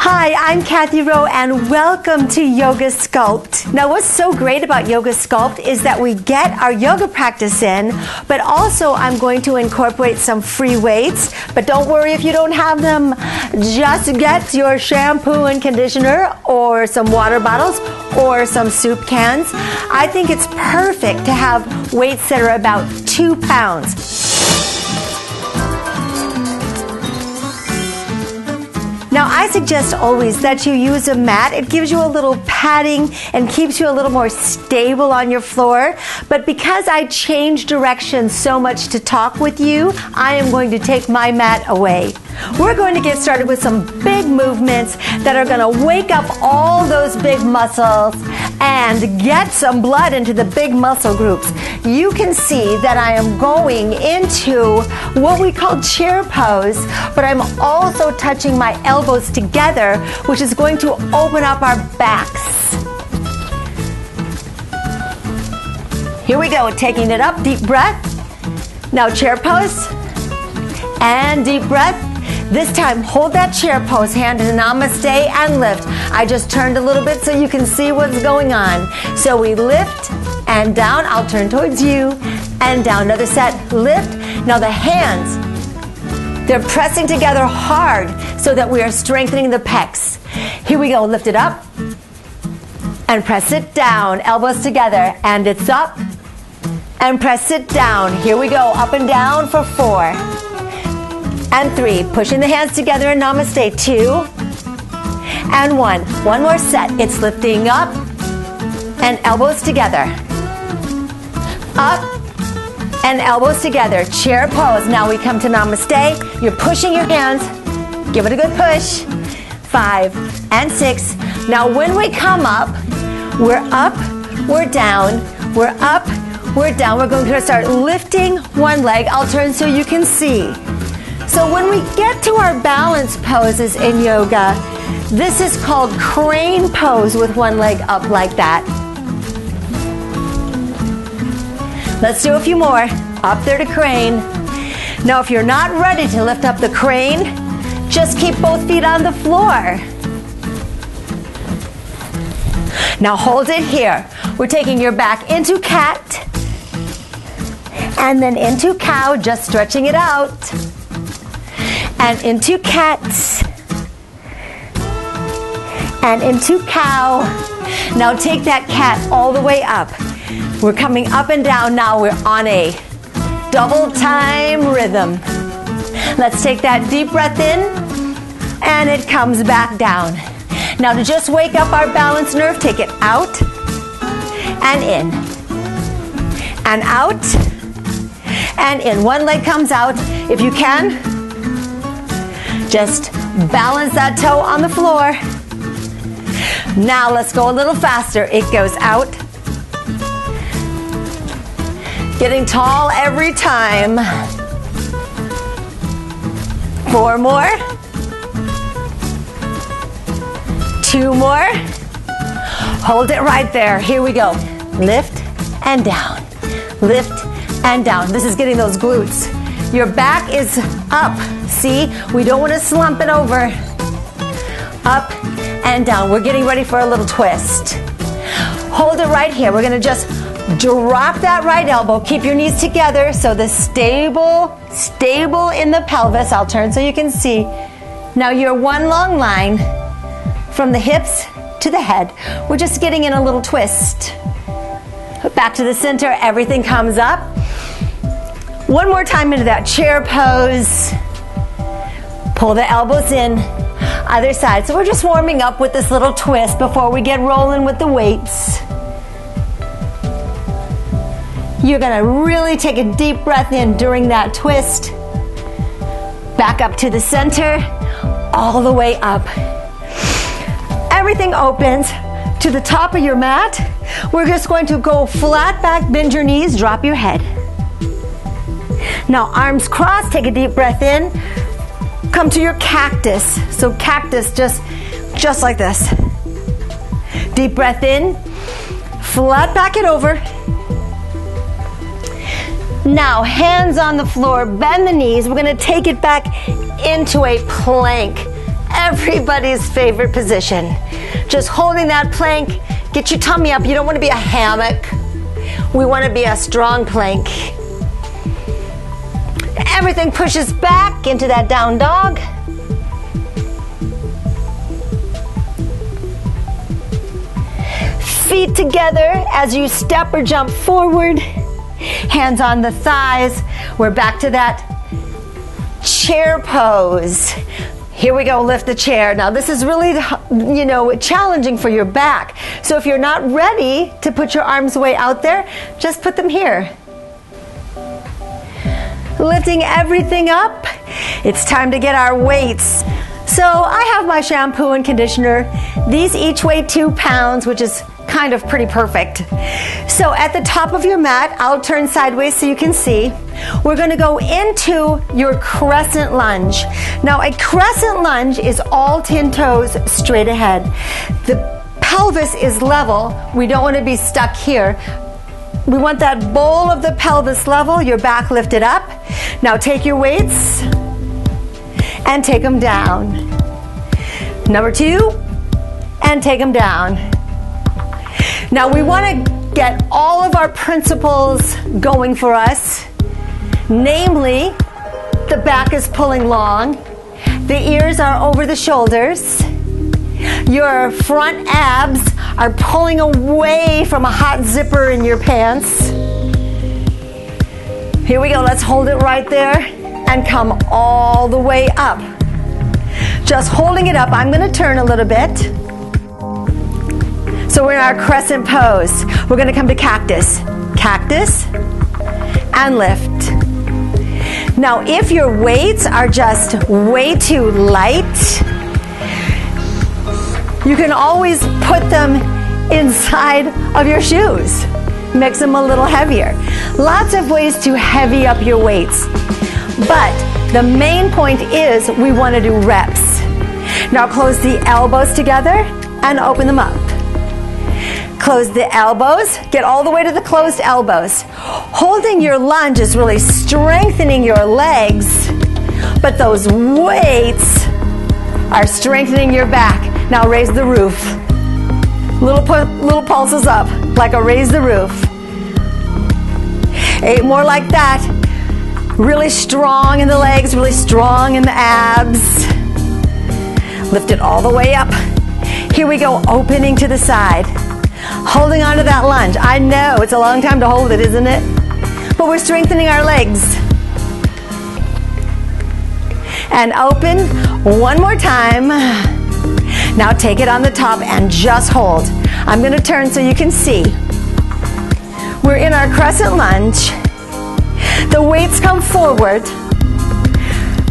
Hi, I'm Cathy and welcome to Yoga Sculpt. Now what's so great about Yoga Sculpt is that we get our yoga practice in, but also I'm going to incorporate some free weights. But don't worry if you don't have them. Just get your shampoo and conditioner or some water bottles or some soup cans. I think it's perfect to have weights that are about 2 pounds. Now, I suggest always that you use a mat. It gives you a little padding and keeps you a little more stable on your floor. But because I change direction so much to talk with you, I am going to take my mat away. We're going to get started with some big movements that are going to wake up all those big muscles and get some blood into the big muscle groups. You can see that I am going into what we call chair pose, but I'm also touching my elbows together, which is going to open up our backs. Here we go, taking it up, deep breath. Now chair pose, and deep breath. This time, hold that chair pose, hand in namaste and lift. I just turned a little bit so you can see what's going on. So we lift and down. I'll turn towards you and down. Another set, lift. Now the hands, they're pressing together hard so that we are strengthening the pecs. Here we go, lift it up and press it down. Elbows together and it's up and press it down. Here we go, up and down for 4. And 3, pushing the hands together in namaste, 2, and 1. One more set, it's lifting up, and elbows together. Up, and elbows together, chair pose. Now we come to namaste, you're pushing your hands, give it a good push. 5 and 6. Now when we come up, we're down, we're up, we're down. We're going to start lifting one leg. I'll turn so you can see. So when we get to our balance poses in yoga, this is called crane pose with one leg up like that. Let's do a few more. Up there to crane. Now if you're not ready to lift up the crane, just keep both feet on the floor. Now hold it here. We're taking your back into cat and then into cow, just stretching it out. And into cats, and into cow. Now take that cat all the way up. We're coming up and down. Now we're on a double time rhythm. Let's take that deep breath in, and it comes back down. Now to just wake up our balance nerve, take it out, and in, and out, and in. One leg comes out. If you can, just balance that toe on the floor. Now let's go a little faster. It goes out. Getting tall every time. 4 more. 2 more. Hold it right there. Here we go. Lift and down. Lift and down. This is getting those glutes. Your back is up. See, we don't want to slump it over. Up and down. We're getting ready for a little twist. Hold it right here. We're going to just drop that right elbow. Keep your knees together so the stable in the pelvis. I'll turn so you can see. Now you're one long line from the hips to the head. We're just getting in a little twist. Back to the center. Everything comes up. One more time into that chair pose. Pull the elbows in, other side. So we're just warming up with this little twist before we get rolling with the weights. You're gonna really take a deep breath in during that twist. Back up to the center, all the way up. Everything opens to the top of your mat. We're just going to go flat back, bend your knees, drop your head. Now arms crossed, take a deep breath in. Come to your cactus. So cactus just like this. Deep breath in. Flat back it over. Now hands on the floor, bend the knees. We're going to take it back into a plank. everybody's favorite position. Just holding that plank, get your tummy up. You don't want to be a hammock. We want to be a strong plank. Everything pushes back into that down dog. Feet together as you step or jump forward. Hands on the thighs. We're back to that chair pose. Here we go, lift the chair. Now this is really, challenging for your back. So if you're not ready to put your arms way out there, just put them here. Lifting everything up. It's time to get our weights. So I have my shampoo and conditioner. These each weigh 2 pounds, which is kind of pretty perfect. So at the top of your mat, I'll turn sideways so you can see. We're going to go into your crescent lunge. Now a crescent lunge is all 10 toes straight ahead. The pelvis is level. We don't want to be stuck here. We want that bowl of the pelvis level, your back lifted up. Now take your weights and take them down. Number 2, and take them down. Now we want to get all of our principles going for us. Namely, the back is pulling long, the ears are over the shoulders, your front abs are pulling away from a hot zipper in your pants. Here we go, let's hold it right there and come all the way up. Just holding it up, I'm going to turn a little bit. So we're in our crescent pose. We're going to come to cactus. Cactus and lift. Now if your weights are just way too light, you can always put them inside of your shoes. Makes them a little heavier. Lots of ways to heavy up your weights. But the main point is we want to do reps. Now close the elbows together and open them up. Close the elbows, get all the way to the closed elbows. Holding your lunge is really strengthening your legs, but those weights are strengthening your back. Now raise the roof. Little pulses up, like a raise the roof. 8 more like that. Really strong in the legs, really strong in the abs. Lift it all the way up. Here we go, opening to the side. Holding on to that lunge. I know, it's a long time to hold it, isn't it? But we're strengthening our legs. And open one more time. Now take it on the top and just hold. I'm going to turn so you can see. We're in our crescent lunge. The weights come forward.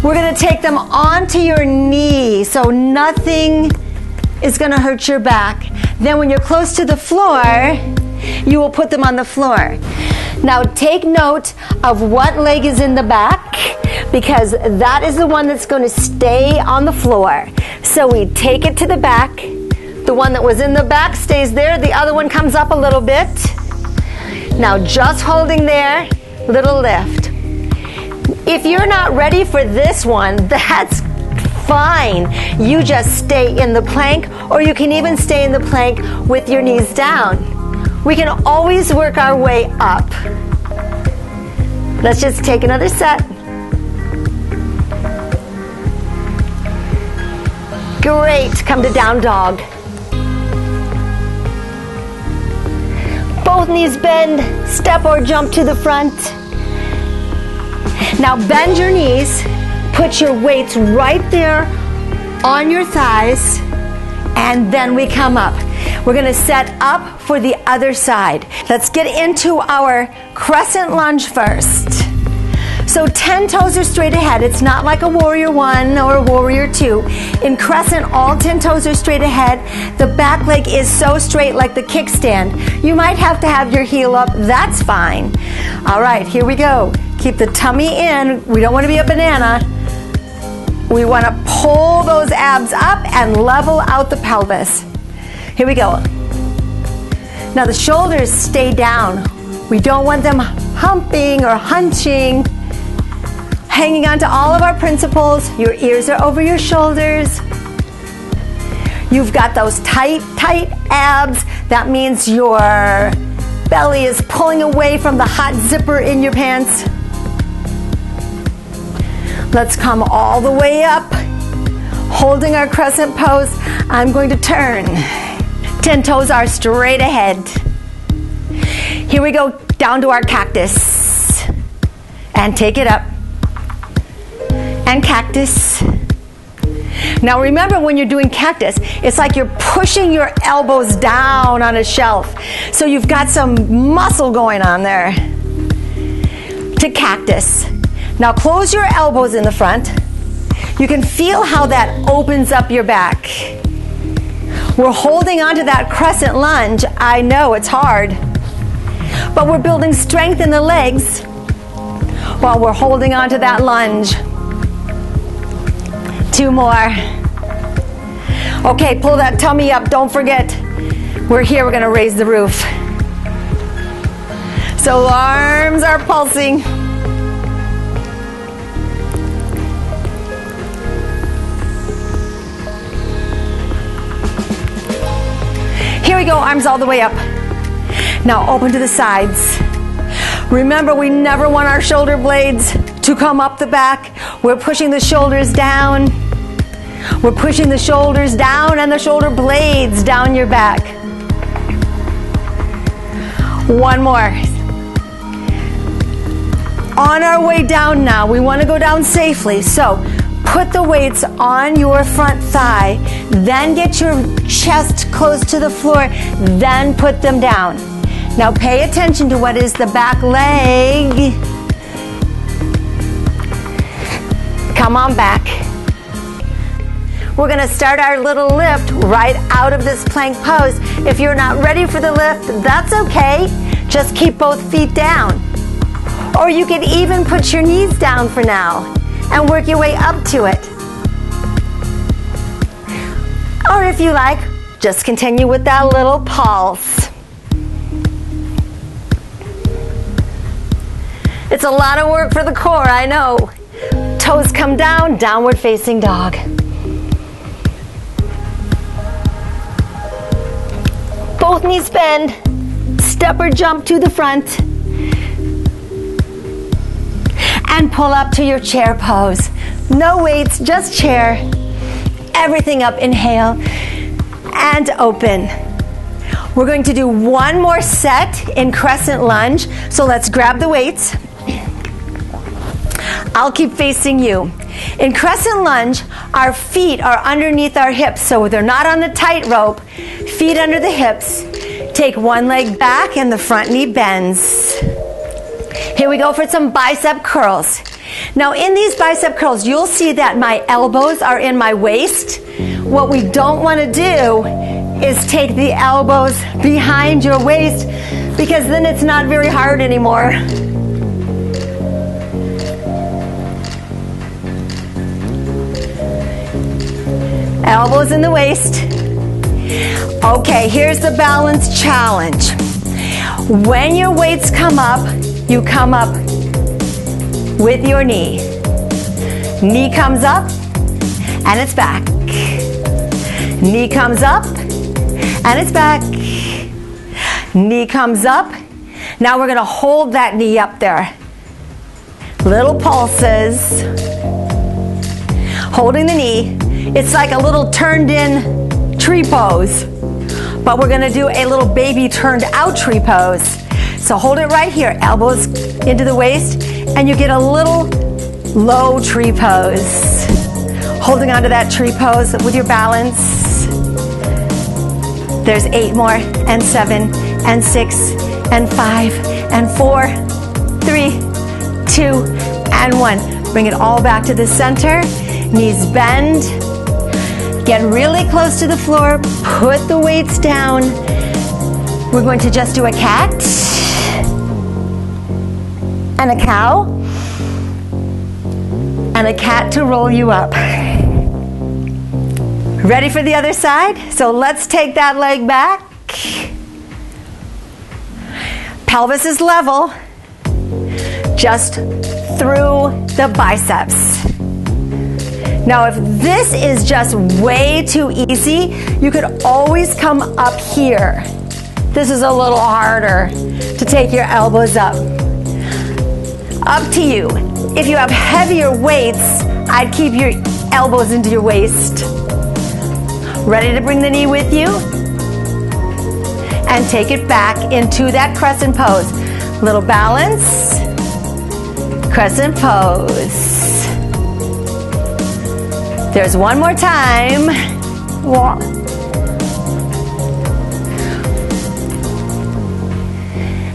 We're going to take them onto your knee so nothing is going to hurt your back. Then when you're close to the floor, you will put them on the floor. Now take note of what leg is in the back, because that is the one that's going to stay on the floor. So we take it to the back. The one that was in the back stays there. The other one comes up a little bit. Now just holding there, little lift. If you're not ready for this one, that's fine. You just stay in the plank, or you can even stay in the plank with your knees down. We can always work our way up. Let's just take another set. Great. Come to down dog. Both knees bend, step or jump to the front. Now bend your knees. Put your weights right there on your thighs, and then we come up. We're going to set up for the other side. Let's get into our crescent lunge first. So 10 toes are straight ahead. It's not like a warrior 1 or a warrior 2. In crescent, all 10 toes are straight ahead. The back leg is so straight like the kickstand. You might have to have your heel up. That's fine. All right, here we go. Keep the tummy in. We don't want to be a banana. We want to pull those abs up and level out the pelvis. Here we go. Now the shoulders stay down. We don't want them humping or hunching. Hanging on to all of our principles. Your ears are over your shoulders. You've got those tight, tight abs. That means your belly is pulling away from the hot zipper in your pants. Let's come all the way up, holding our crescent pose. I'm going to turn. 10 toes are straight ahead. Here we go, down to our cactus. And take it up. And cactus. Now remember, when you're doing cactus, it's like you're pushing your elbows down on a shelf. So you've got some muscle going on there. To cactus. Now close your elbows in the front. You can feel how that opens up your back. We're holding onto that crescent lunge. I know it's hard, but we're building strength in the legs while we're holding onto that lunge. 2 more. Okay, pull that tummy up. Don't forget, we're here. We're going to raise the roof. So arms are pulsing. Here we go, arms all the way up. Now open to the sides. Remember, we never want our shoulder blades to come up the back. We're pushing the shoulders down. We're pushing the shoulders down and the shoulder blades down your back. 1 more. On our way down now, we want to go down safely. So put the weights on your front thigh, then get your chest close to the floor, then put them down. Now pay attention to what is the back leg. Come on back. We're going to start our little lift right out of this plank pose. If you're not ready for the lift, that's okay. Just keep both feet down. Or you can even put your knees down for now and work your way up to it. Or if you like, just continue with that little pulse. It's a lot of work for the core, I know. Toes come down, downward facing dog. Both knees bend, step or jump to the front. And pull up to your chair pose. No weights, just chair. Everything up, inhale, and open. We're going to do 1 more set in crescent lunge. So let's grab the weights. I'll keep facing you. In crescent lunge, our feet are underneath our hips, so they're not on the tightrope. Feet under the hips. Take 1 leg back and the front knee bends. Here we go for some bicep curls. Now in these bicep curls, you'll see that my elbows are in my waist. What we don't want to do is take the elbows behind your waist, because then it's not very hard anymore. Elbows in the waist. Okay, here's the balance challenge. When your weights come up, you come up with your knee. Knee comes up and it's back. Knee comes up and it's back. Knee comes up. Now we're going to hold that knee up there. Little pulses. Holding the knee. It's like a little turned in tree pose. But we're going to do a little baby turned out tree pose. So hold it right here, elbows into the waist, and you get a little low tree pose. Holding onto that tree pose with your balance. There's 8 more, and 7, and 6, and 5, and 4, 3, 2, and 1. Bring it all back to the center. Knees bend. Get really close to the floor. Put the weights down. We're going to just do a cat and a cow and a cat to roll you up. Ready for the other side? So let's take that leg back. Pelvis is level, just through the biceps. Now, if this is just way too easy, you could always come up here. This is a little harder to take your elbows up. Up to you. If you have heavier weights, I'd keep your elbows into your waist. Ready to bring the knee with you? And take it back into that crescent pose. Little balance. Crescent pose. There's one more time.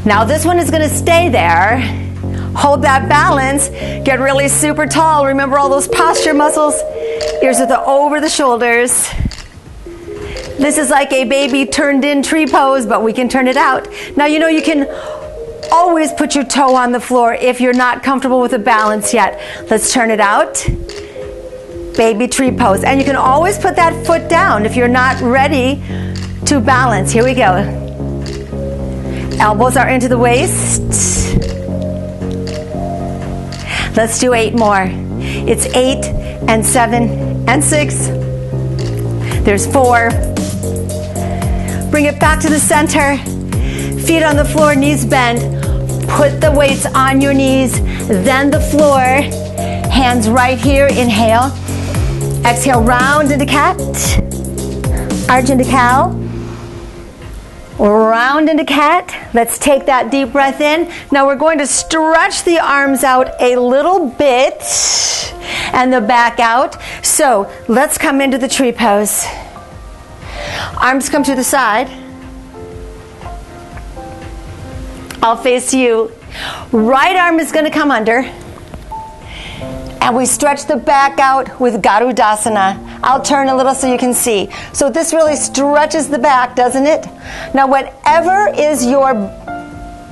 Now this one is going to stay there. Hold that balance. Get really super tall. Remember all those posture muscles? Ears over the shoulders. This is like a baby turned in tree pose, but we can turn it out. Now you know you can always put your toe on the floor if you're not comfortable with the balance yet. Let's turn it out. Baby tree pose. And you can always put that foot down if you're not ready to balance. Here we go. Elbows are into the waist. Let's do 8 more. It's 8 and 7 and 6. There's 4. Bring it back to the center. Feet on the floor, knees bent. Put the weights on your knees, then the floor. Hands right here. Inhale. Exhale, round into cat. Arch into cow. Round into cat. Let's take that deep breath in. Now we're going to stretch the arms out a little bit and the back out. So let's come into the tree pose. Arms come to the side. I'll face you. Right arm is going to come under. And we stretch the back out with Garudasana. I'll turn a little so you can see. So this really stretches the back, doesn't it? Now whatever is your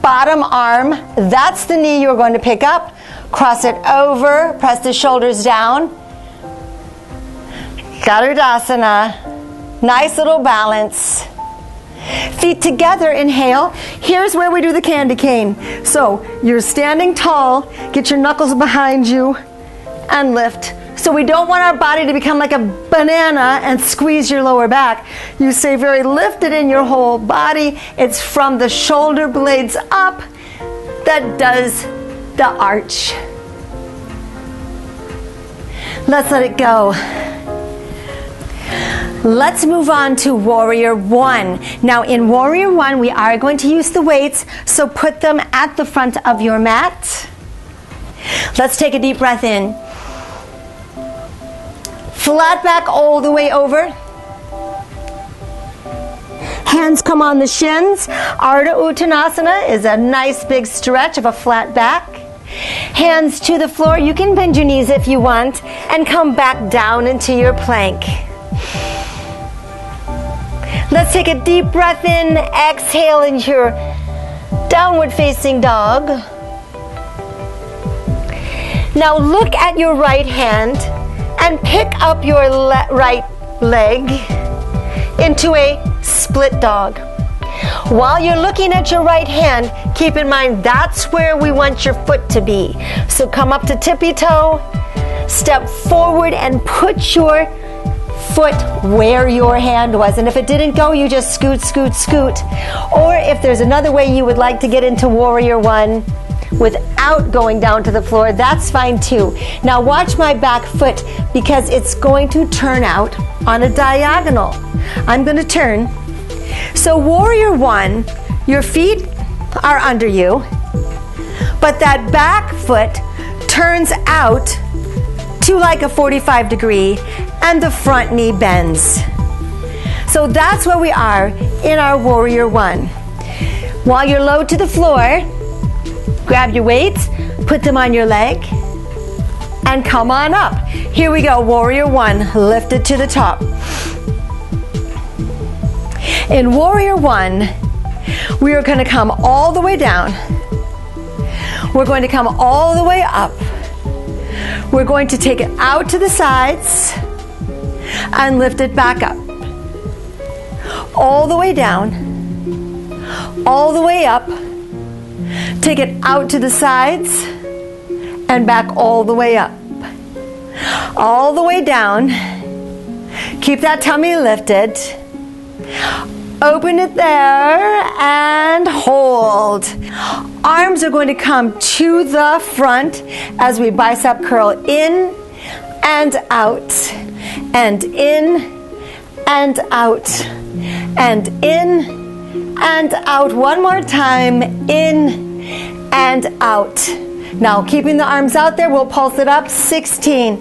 bottom arm, that's the knee you're going to pick up. Cross it over, press the shoulders down. Garudasana. Nice little balance. Feet together, inhale. Here's where we do the candy cane. So you're standing tall, get your knuckles behind you, and lift. So we don't want our body to become like a banana and squeeze your lower back. You stay very lifted in your whole body. It's from the shoulder blades up that does the arch. Let's let it go. Let's move on to Warrior 1. Now in Warrior 1, we are going to use the weights, so put them at the front of your mat. Let's take a deep breath in. Flat back all the way over. Hands come on the shins. Ardha Uttanasana is a nice big stretch of a flat back. Hands to the floor. You can bend your knees if you want and come back down into your plank. Let's take a deep breath in. Exhale into your downward facing dog. Now look at your right hand and pick up your right leg into a split dog. While you're looking at your right hand, keep in mind that's where we want your foot to be. So come up to tippy toe, step forward and put your foot where your hand was. And if it didn't go, you just scoot, scoot, scoot. Or if there's another way you would like to get into Warrior 1 without going down to the floor, that's fine too. Now watch my back foot because it's going to turn out on a diagonal. I'm going to turn. So Warrior 1, your feet are under you, but that back foot turns out to like a 45 degree and the front knee bends. So that's where we are in our Warrior 1. While you're low to the floor, grab your weights, put them on your leg, and come on up. Here we go, Warrior 1, lift it to the top. In Warrior 1, we are going to come all the way down. We're going to come all the way up. We're going to take it out to the sides and lift it back up. All the way down, all the way up. Take it out to the sides and back all the way up. All the way down. Keep that tummy lifted. Open it there and hold. Arms are going to come to the front as we bicep curl in and out, and in and out, and in and out. One more time, in and out. Now keeping the arms out there, we'll pulse it up. 16,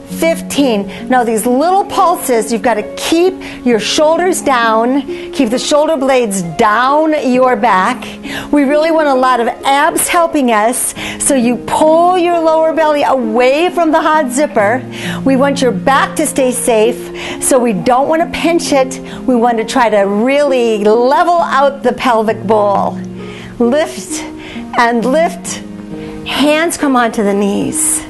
15. Now these little pulses, you've got to keep your shoulders down, keep the shoulder blades down your back. We really want a lot of abs helping us, so you pull your lower belly away from the hot zipper. We want your back to stay safe, so we don't want to pinch it. We want to try to really level out the pelvic bowl. Lift and lift. Hands come onto the knees.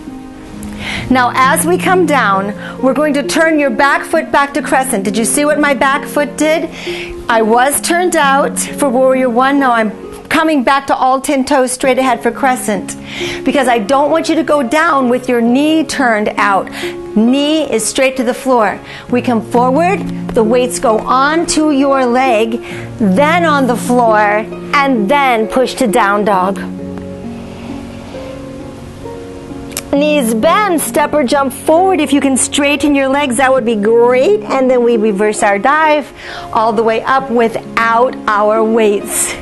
Now as we come down, we're going to turn your back foot back to crescent. Did you see what my back foot did? I was turned out for warrior one. Now I'm coming back to all 10 toes straight ahead for crescent, because I don't want you to go down with your knee turned out. Knee is straight to the floor. We come forward, the weights go onto your leg, then on the floor, and then push to down dog. Knees bend, step or jump forward. If you can straighten your legs, that would be great. And then we reverse our dive all the way up without our weights.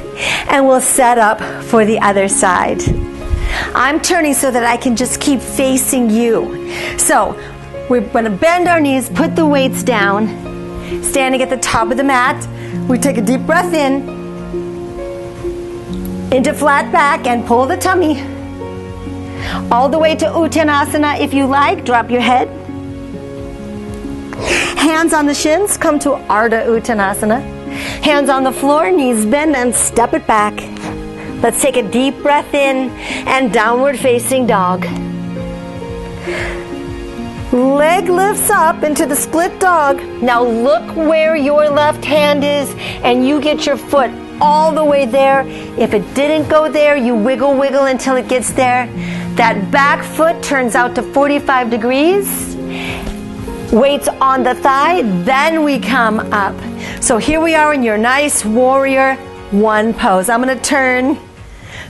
And we'll set up for the other side. I'm turning so that I can just keep facing you. So we're going to bend our knees, put the weights down, standing at the top of the mat. We take a deep breath in, into flat back, and pull the tummy all the way to Uttanasana if you like. Drop your head. Hands on the shins, come to Ardha Uttanasana. Hands on the floor, knees bend, and step it back. Let's take a deep breath in and downward facing dog. Leg lifts up into the split dog. Now look where your left hand is, and you get your foot all the way there. If it didn't go there, you wiggle until it gets there. That back foot turns out to 45 degrees. Weights on the thigh, then we come up. So here we are in your nice warrior one pose. I'm going to turn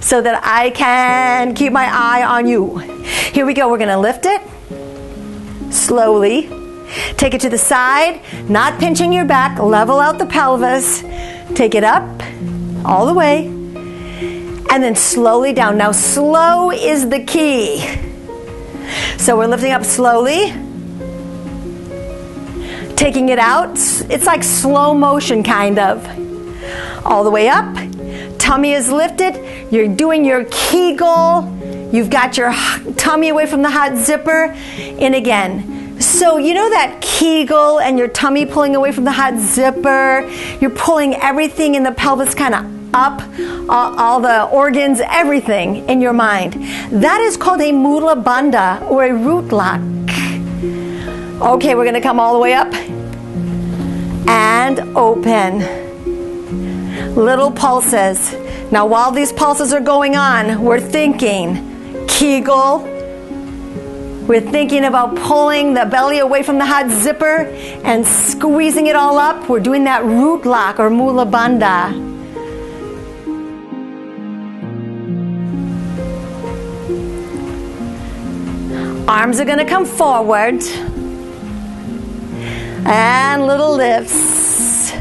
so that I can keep my eye on you. Here we go. We're going to lift it slowly. Take it to the side, not pinching your back. Level out the pelvis. Take it up all the way. And then slowly down. Now slow is the key. So we're lifting up slowly. Taking it out. It's like slow motion kind of. All the way up. Tummy is lifted. You're doing your Kegel. You've got your tummy away from the hot zipper. In again. So you know that Kegel and your tummy pulling away from the hot zipper? You're pulling everything in the pelvis kind of up, all the organs, everything in your mind. That is called a Mula Bandha, or a root lock. Okay, we're going to come all the way up and open. Little pulses. Now while these pulses are going on, we're thinking Kegel. We're thinking about pulling the belly away from the hot zipper and squeezing it all up. We're doing that root lock or Mula Bandha. Arms are going to come forward. And little lifts.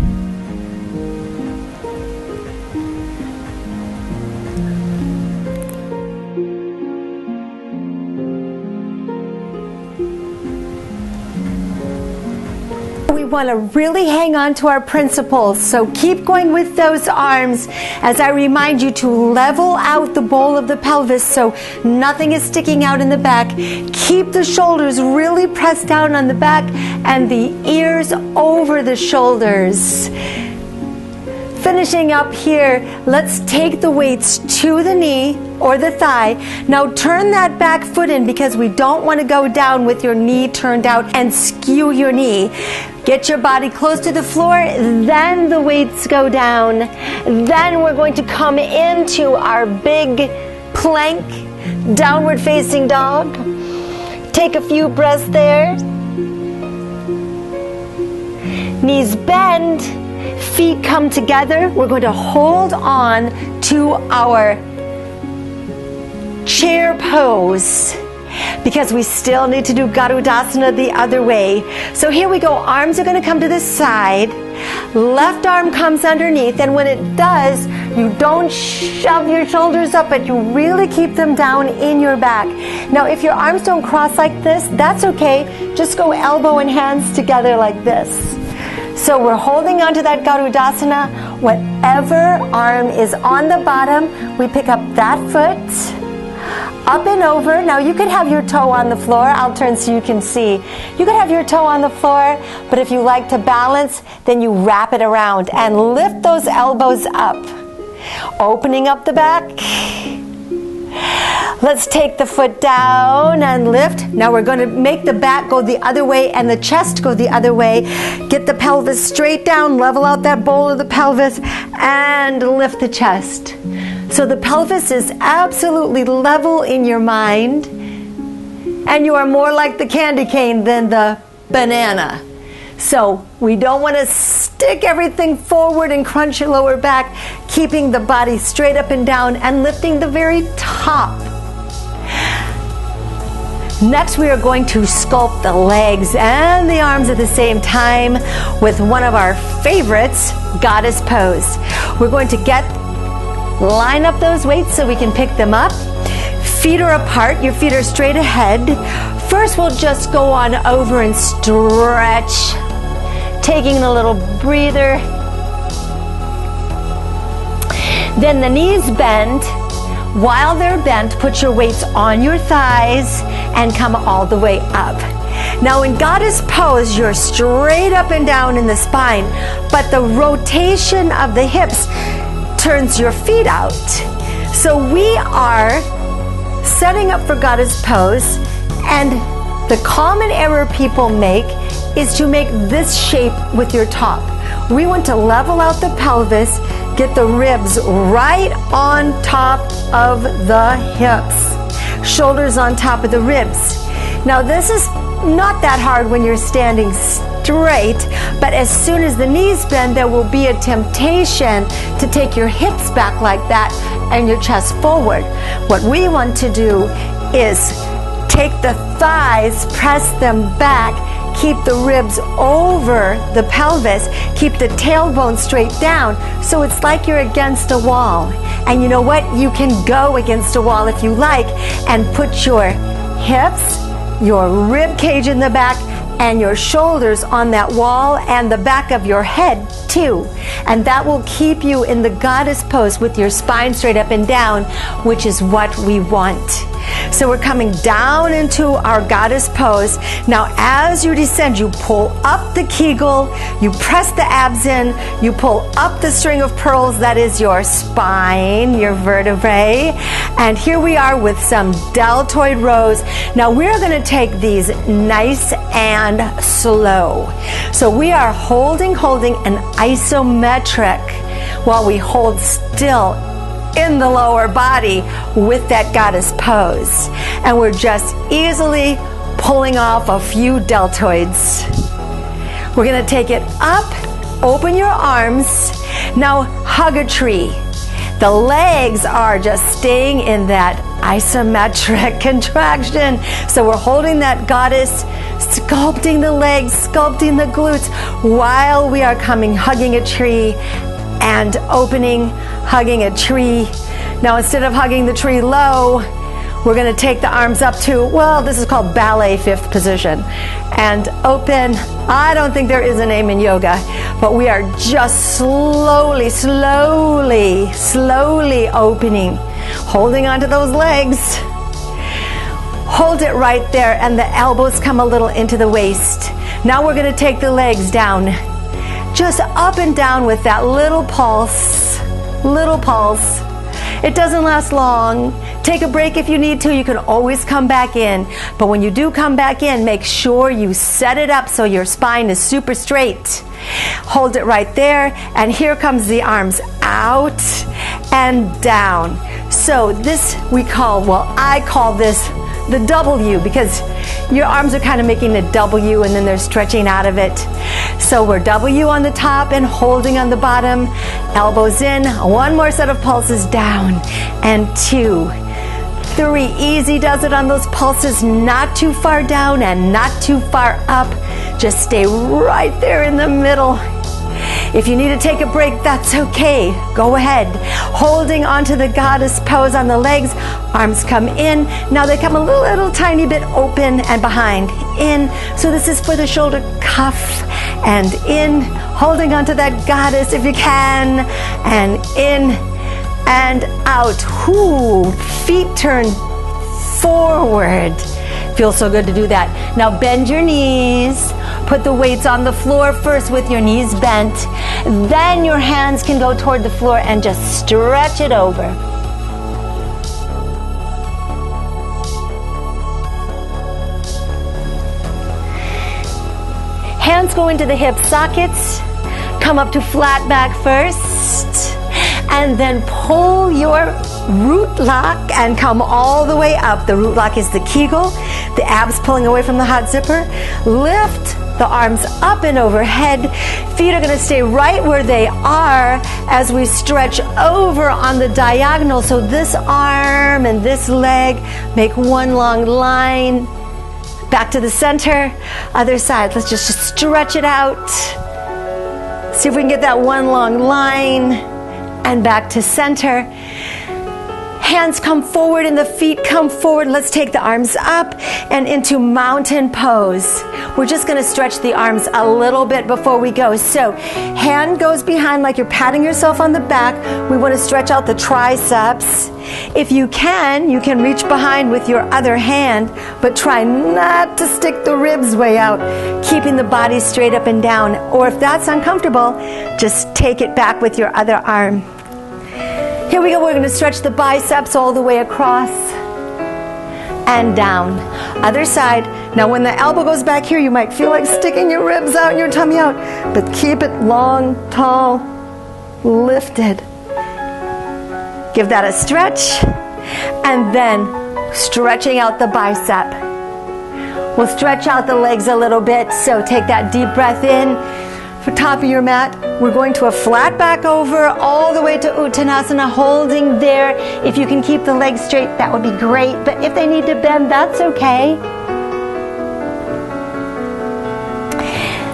We want to really hang on to our principles, so keep going with those arms as I remind you to level out the bowl of the pelvis so nothing is sticking out in the back. Keep the shoulders really pressed down on the back and the ears over the shoulders. Finishing up here, let's take the weights to the knee or the thigh. Now turn that back foot in because we don't want to go down with your knee turned out and skew your knee. Get your body close to the floor, then the weights go down. Then we're going to come into our big plank, downward facing dog. Take a few breaths there. Knees bend, feet come together. We're going to hold on to our chair pose because we still need to do Garudasana the other way. So here we go. Arms are going to come to the side. Left arm comes underneath, and when it does, you don't shove your shoulders up, but you really keep them down in your back. Now, if your arms don't cross like this, that's okay. Just go elbow and hands together like this. So we're holding on to that Garudasana. Whatever arm is on the bottom, we pick up that foot. Up and over. Now you could have your toe on the floor. I'll turn so you can see. You could have your toe on the floor, but if you like to balance, then you wrap it around and lift those elbows up. Opening up the back. Let's take the foot down and lift. Now we're going to make the back go the other way and the chest go the other way. Get the pelvis straight down, level out that bowl of the pelvis, and lift the chest. So the pelvis is absolutely level in your mind, and you are more like the candy cane than the banana. So we don't want to stick everything forward and crunch your lower back, keeping the body straight up and down and lifting the very top. Next, we are going to sculpt the legs and the arms at the same time with one of our favorites, goddess pose. We're going to line up those weights so we can pick them up. Feet are apart, your feet are straight ahead. First, we'll just go on over and stretch, taking a little breather. Then the knees bend. While they're bent, put your weights on your thighs and come all the way up. Now in goddess pose, you're straight up and down in the spine, but the rotation of the hips turns your feet out. So we are setting up for goddess pose, and the common error people make is to make this shape with your top. We want to level out the pelvis, get the ribs right on top of the hips, shoulders on top of the ribs. Now this is not that hard when you're standing straight, but as soon as the knees bend, there will be a temptation to take your hips back like that and your chest forward. What we want to do is take the thighs, press them back, keep the ribs over the pelvis, keep the tailbone straight down, so it's like you're against a wall. And you know what? You can go against a wall if you like and put your hips, your rib cage in the back, and your shoulders on that wall and the back of your head too. And that will keep you in the goddess pose with your spine straight up and down, which is what we want. So we're coming down into our goddess pose. Now as you descend, you pull up the Kegel, you press the abs in, you pull up the string of pearls, that is your spine, your vertebrae. And here we are with some deltoid rows. Now we're going to take these nice and slow. So we are holding an isometric while we hold still in the lower body with that goddess pose. And we're just easily pulling off a few deltoids. We're going to take it up, open your arms. Now hug a tree. The legs are just staying in that isometric contraction. So we're holding that goddess, sculpting the legs, sculpting the glutes while we are coming, hugging a tree and opening, hugging a tree. Now instead of hugging the tree low, we're going to take the arms up to, well, this is called ballet fifth position. And open. I don't think there is a name in yoga, but we are just slowly opening, holding onto those legs. Hold it right there, and the elbows come a little into the waist. Now we're going to take the legs down, just up and down with that little pulse. It doesn't last long. Take a break if you need to. You can always come back in. But when you do come back in, make sure you set it up so your spine is super straight. Hold it right there. And here comes the arms out and down. So this I call this the W, because your arms are kind of making a W and then they're stretching out of it. So we're W on the top and holding on the bottom, elbows in, one more set of pulses down, and 2, 3, easy does it on those pulses, not too far down and not too far up, just stay right there in the middle. If you need to take a break, that's okay. Go ahead. Holding onto the goddess pose on the legs, arms come in. Now they come a little tiny bit open and behind. In, so this is for the shoulder cuff, and in, holding onto that goddess if you can, and in and out. Whoo, feet turn forward. Feels so good to do that. Now bend your knees. Put the weights on the floor first with your knees bent. Then your hands can go toward the floor and just stretch it over. Hands go into the hip sockets. Come up to flat back first. And then pull your root lock and come all the way up. The root lock is the Kegel. The abs pulling away from the hot zipper. Lift the arms up and overhead. Feet are going to stay right where they are as we stretch over on the diagonal. So this arm and this leg make one long line. Back to the center. Other side. Let's just stretch it out. See if we can get that one long line. And back to center. Hands come forward and the feet come forward. Let's take the arms up and into mountain pose. We're just going to stretch the arms a little bit before we go. So hand goes behind like you're patting yourself on the back. We want to stretch out the triceps. If you can reach behind with your other hand, but try not to stick the ribs way out, keeping the body straight up and down. Or if that's uncomfortable, just take it back with your other arm. Here we go. We're going to stretch the biceps all the way across and down. Other side. Now when the elbow goes back here, you might feel like sticking your ribs out and your tummy out, but keep it long, tall, lifted. Give that a stretch, and then stretching out the bicep. We'll stretch out the legs a little bit, so take that deep breath in. For top of your mat, we're going to a flat back over all the way to Uttanasana, holding there. If you can keep the legs straight, that would be great, but if they need to bend, that's okay.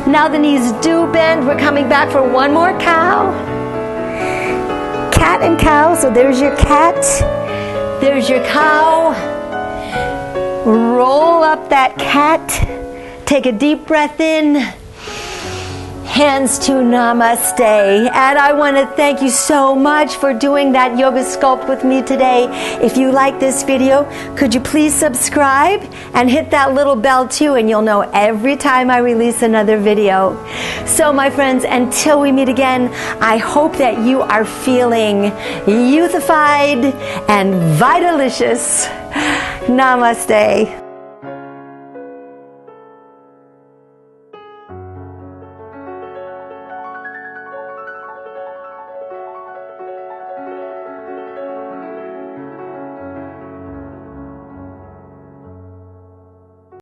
Now the knees do bend. We're coming back for one more cow. Cat and cow. So there's your cat. There's your cow. Roll up that cat. Take a deep breath in. Hands to namaste. And I want to thank you so much for doing that yoga sculpt with me today. If you like this video, could you please subscribe and hit that little bell too, and you'll know every time I release another video. So my friends, until we meet again, I hope that you are feeling youthified and vitalicious. Namaste.